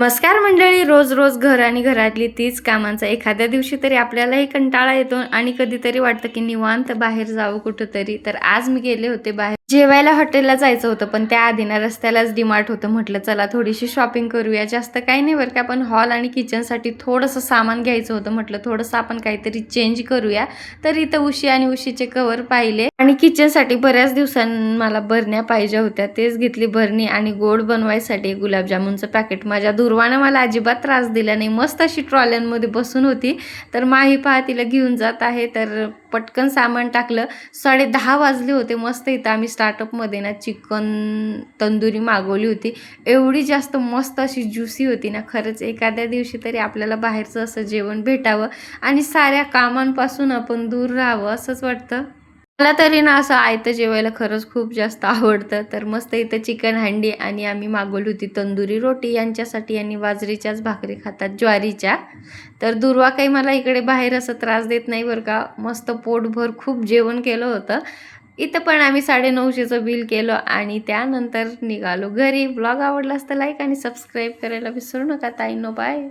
नमस्कार मंडळी. रोज रोज घर आणि घरातली तीच कामांचा एखाद्या दिवशी तरी आपल्यालाही कंटाळा येतो आणि कधीतरी वाटतं की निवांत बाहेर जावं कुठंतरी. तर आज मी गेले होते बाहेर जेवायला. हॉटेलला जायचं होतं, पण त्या आधी ना रस्त्यालाच डीमार्ट होतं. म्हटलं चला थोडीशी शॉपिंग करूया. जास्त काही नाही बरं का, पण हॉल आणि किचनसाठी थोडंसं सामान घ्यायचं होतं. म्हटलं थोडंसं आपण काहीतरी चेंज करूया. तर इथं उशी आणि उशीचे कवर पाहिले आणि किचनसाठी बऱ्याच दिवसांनी मला बरण्या पाहिजे होत्या. तेच घेतली बरणी आणि गोड बनवायसाठी गुलाबजामुनचं पॅकेट. माझ्या दुर्वानं मला अजिबात त्रास दिला नाही. मस्त अशी ट्रॉल्यांमध्ये बसून होती. तर माही पहा तिला घेऊन जात आहे. तर पटकन सामान टाकलं. 10:30 वाजले होते. मस्त इथं आम्ही स्टार्टअपमध्ये ना चिकन तंदुरी मागवली होती. एवढी जास्त मस्त अशी ज्युसी होती ना, खरंच एखाद्या दिवशी तरी आपल्याला बाहेरचं असं जेवण भेटावं आणि साऱ्या कामांपासून आपण दूर राहावं असंच वाटतं. मला तरी ना असं आयतं जेवायला खरंच खूप जास्त आवडतं. तर मस्त इथं चिकन हंडी आणि आम्ही मागवली होती तंदुरी रोटी यांच्यासाठी, आणि बाजरीच्याच भाकरी खातात, ज्वारीच्या. तर दुर्वा काही मला इकडे बाहेर असं त्रास देत नाही बरं का. मस्त पोटभर खूप जेवण केलं होतं. इथं पण आम्ही 950चं बिल केलं आणि त्यानंतर निघालो घरी. ब्लॉग आवडला असता लाईक आणि सबस्क्राईब करायला विसरू नका ताईंनो. बाय.